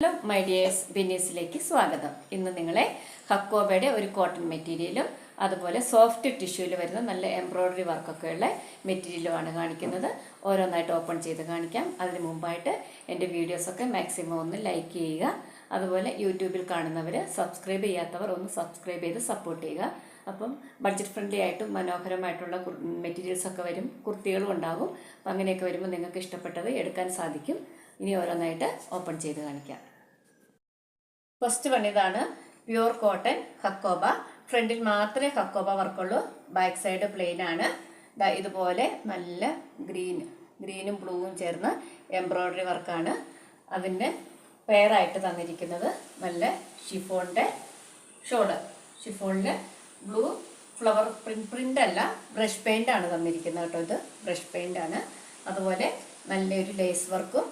Hello my dears, ബിന്നീസിലേക്ക് സ്വാഗതം. ഇന്ന് നിങ്ങളെ ഹക്കോബയുടെ ഒരു കോട്ടൺ മെറ്റീരിയലും അതുപോലെ സോഫ്റ്റ് ടിഷ്യൂവിൽ വരുന്ന നല്ല എംബ്രോയ്ഡറി വർക്കൊക്കെയുള്ള മെറ്റീരിയലുമാണ് കാണിക്കുന്നത്. ഓരോന്നായിട്ട് ഓപ്പൺ ചെയ്ത് കാണിക്കാം. അതിന് മുമ്പായിട്ട് എൻ്റെ വീഡിയോസൊക്കെ മാക്സിമം ഒന്ന് ലൈക്ക് ചെയ്യുക. അതുപോലെ യൂട്യൂബിൽ കാണുന്നവർ സബ്സ്ക്രൈബ് ചെയ്യാത്തവർ ഒന്ന് സബ്സ്ക്രൈബ് ചെയ്ത് സപ്പോർട്ട് ചെയ്യുക. അപ്പം ബഡ്ജറ്റ് ഫ്രണ്ട്ലി ആയിട്ടും മനോഹരമായിട്ടുള്ള മെറ്റീരിയൽസൊക്കെ വരും, കുർത്തികളും ഉണ്ടാകും. അപ്പം അങ്ങനെയൊക്കെ വരുമ്പോൾ നിങ്ങൾക്ക് ഇഷ്ടപ്പെട്ടത് എടുക്കാൻ സാധിക്കും. ഇനി ഓരോന്നായിട്ട് ഓപ്പൺ ചെയ്ത് കാണിക്കാം. ഫസ്റ്റ് വൺ ഇതാണ്, പ്യുവർ കോട്ടൺ ഹക്കോബ. ഫ്രണ്ടിൽ മാത്രമേ ഹക്കോബ വർക്കുള്ളൂ, ബാക്ക് സൈഡ് പ്ലെയിൻ ആണ്. ഇതുപോലെ നല്ല ഗ്രീനും ബ്ലൂവും ചേർന്ന് എംബ്രോയ്ഡറി വർക്കാണ്. അതിൻ്റെ പെയറായിട്ട് തന്നിരിക്കുന്നത് നല്ല ഷിഫോണിൻ്റെ ഷോള്. ഷിഫോണിൽ ബ്ലൂ ഫ്ലവർ പ്രിൻ്റ് അല്ല, ബ്രഷ് പെയിൻ്റ് ആണ് തന്നിരിക്കുന്നത് കേട്ടോ. ഇത് ബ്രഷ് പെയിൻ്റ് ആണ്. അതുപോലെ നല്ലൊരു ലേസ് വർക്കും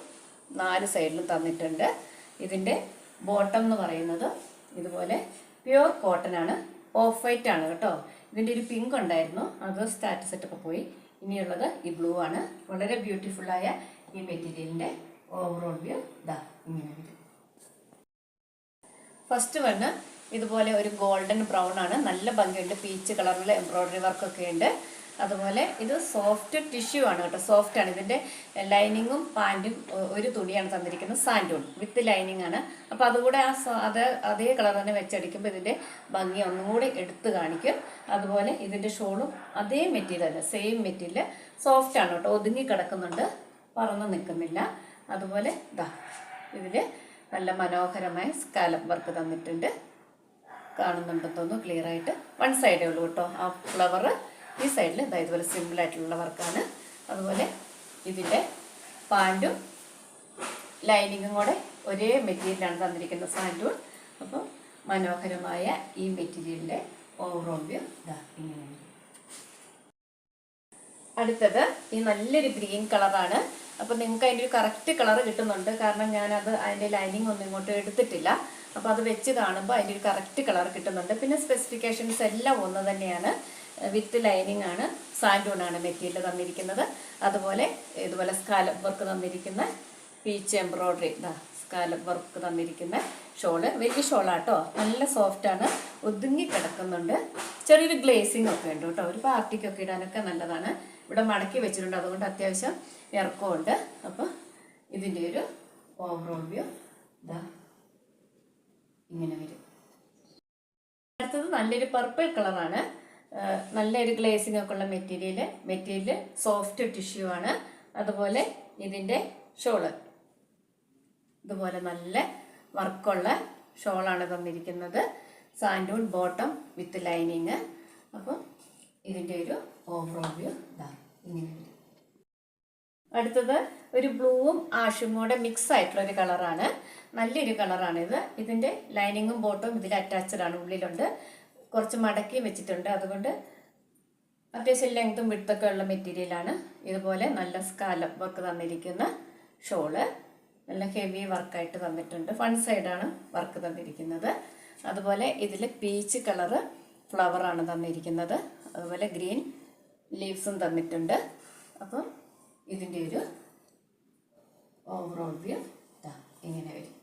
4 സൈഡിലും തന്നിട്ടുണ്ട്. ഇതിൻ്റെ ബോട്ടം എന്ന് പറയുന്നത് ഇതുപോലെ പ്യുവർ കോട്ടൺ ആണ്, ഓഫ് വൈറ്റ് ആണ് കേട്ടോ. ഇതിൻ്റെ ഒരു പിങ്ക് ഉണ്ടായിരുന്നു, അത് സ്റ്റാറ്റസ് സെറ്റൊക്കെ പോയി. ഇനിയുള്ളത് ഈ ബ്ലൂ ആണ്. വളരെ ബ്യൂട്ടിഫുള്ളായ ഈ മെറ്റീരിയലിൻ്റെ ഓവറോൾ വ്യൂ ഇതാ ഇങ്ങനെ വരും. ഫസ്റ്റ് വന്ന് ഇതുപോലെ ഒരു ഗോൾഡൻ ബ്രൗൺ ആണ്, നല്ല ഭംഗിയുണ്ട്. പീച്ച് കളറിൽ എംബ്രോയ്ഡറി വർക്കൊക്കെ ഉണ്ട്. അതുപോലെ ഇത് സോഫ്റ്റ് ടിഷ്യൂ ആണ് കേട്ടോ, സോഫ്റ്റ് ആണ്. ഇതിൻ്റെ ലൈനിങ്ങും പാൻറ്റും ഒരു തുണിയാണ് തന്നിരിക്കുന്നത്, സാൻഡൂൺ വിത്ത് ലൈനിങ് ആണ്. അപ്പോൾ അതുകൂടെ അതേ കളർ തന്നെ വെച്ചടിക്കുമ്പോൾ ഇതിൻ്റെ ഭംഗി ഒന്നും കൂടി എടുത്ത് കാണിക്കും. അതുപോലെ ഇതിൻ്റെ ഷോളും അതേ മെറ്റീരിയൽ തന്നെ, സെയിം മെറ്റീരിയൽ, സോഫ്റ്റ് ആണ് കേട്ടോ, ഒതുങ്ങി കിടക്കുന്നുണ്ട്, പറന്ന് നിൽക്കുന്നില്ല. അതുപോലെ ഇതാ ഇതിൽ നല്ല മനോഹരമായ സ്കാലപ്പ് വർക്ക് തന്നിട്ടുണ്ട്. കാണുന്നുണ്ടെന്ന് തോന്നുന്നു ക്ലിയർ ആയിട്ട്. വൺ സൈഡേ ഉള്ളൂ കേട്ടോ ആ ഫ്ലവർ. ഈ സൈഡിൽ ഇതുപോലെ സിമ്പിളായിട്ടുള്ള വർക്കാണ്. അതുപോലെ ഇതിൻ്റെ പാൻറ്റും ലൈനിങ്ങും കൂടെ ഒരേ മെറ്റീരിയലാണ് തന്നിരിക്കുന്നത്, സാൻഡൂൺ. അപ്പം മനോഹരമായ ഈ മെറ്റീരിയലിൻ്റെ ഓവറോൾ വ്യൂ ഇതാ ഇങ്ങനെ. അടുത്തത് ഈ നല്ലൊരു ഗ്രീൻ കളറാണ്. അപ്പോൾ നിങ്ങൾക്ക് അതിൻ്റെ ഒരു കറക്റ്റ് കളർ കിട്ടുന്നുണ്ട്, കാരണം ഞാനത് അതിൻ്റെ ലൈനിങ് ഒന്നും ഇങ്ങോട്ട് എടുത്തിട്ടില്ല. അപ്പോൾ അത് വെച്ച് കാണുമ്പോൾ അതിൻ്റെ ഒരു കറക്റ്റ് കളർ കിട്ടുന്നുണ്ട്. പിന്നെ സ്പെസിഫിക്കേഷൻസ് എല്ലാം ഒന്ന് തന്നെയാണ്, വിത്ത് ലൈനിങ് ആണ്, സാൻഡൂൺ ആണ് മെറ്റീരിയൽ തന്നിരിക്കുന്നത്. അതുപോലെ ഇതുപോലെ സ്കാലപ്പ് വർക്ക് തന്നിരിക്കുന്ന പീച്ച് എംബ്രോയ്ഡറി സ്കാലപ്പ് വർക്ക് തന്നിരിക്കുന്ന ഷോള്. വലിയ ഷോളാട്ടോ, നല്ല സോഫ്റ്റ് ആണ്, ഒതുങ്ങി കിടക്കുന്നുണ്ട്. ചെറിയൊരു ഗ്ലേസിങ് ഒക്കെ ഉണ്ട് കേട്ടോ, ഒരു പാർട്ടിക്കൊക്കെ ഇടാനൊക്കെ നല്ലതാണ്. ഇവിടെ മടക്കി വെച്ചിട്ടുണ്ട്, അതുകൊണ്ട് അത്യാവശ്യം ഇറക്കമുണ്ട്. അപ്പോൾ ഇതിൻ്റെ ഒരു ഓവറോൾ വ്യൂ ഇതാ ഇങ്ങനെ വരും. അടുത്തത് നല്ലൊരു പർപ്പിൾ കളറാണ്, നല്ലൊരു ഗ്ലേസിംഗ് ഒക്കെ ഉള്ള മെറ്റീരിയൽ സോഫ്റ്റ് ടിഷ്യൂ ആണ്. അതുപോലെ ഇതിൻ്റെ ഷോള് ഇതുപോലെ നല്ല വർക്കുള്ള ഷോളാണ് തന്നിരിക്കുന്നത്, സാൻഡൂൺ ബോട്ടം വിത്ത് ലൈനിങ്. അപ്പം ഇതിൻ്റെ ഒരു ഓവറോൾ വ്യൂ ഇതാ ഇങ്ങനെ വരും. അടുത്തത് ഒരു ബ്ലൂവും ആഷും കൂടെ മിക്സ് ആയിട്ടുള്ള ഒരു കളറാണ്, നല്ലൊരു കളറാണിത്. ഇതിൻ്റെ ലൈനിങ്ങും ബോട്ടവും ഇതിൽ അറ്റാച്ച്ഡ് ആണ്, ഉള്ളിലുണ്ട്. കുറച്ച് മടക്കി വെച്ചിട്ടുണ്ട്, അതുകൊണ്ട് അത്യാവശ്യം ലെങ്തും വിഡ്ത്തൊക്കെ ഉള്ള മെറ്റീരിയലാണ്. ഇതുപോലെ നല്ല സ്കാലപ്പ് വർക്ക് തന്നിരിക്കുന്ന ഷോള്, നല്ല ഹെവി വർക്കായിട്ട് തന്നിട്ടുണ്ട്. ഫ്രണ്ട് സൈഡാണ് വർക്ക് തന്നിരിക്കുന്നത്. അതുപോലെ ഇതിൽ പീച്ച് കളറ് ഫ്ലവറാണ് തന്നിരിക്കുന്നത്. അതുപോലെ ഗ്രീൻ ലീവ്സും തന്നിട്ടുണ്ട്. അപ്പം ഇതിൻ്റെ ഒരു ഓവറോൾ വ്യൂ ഇങ്ങനെ വരും.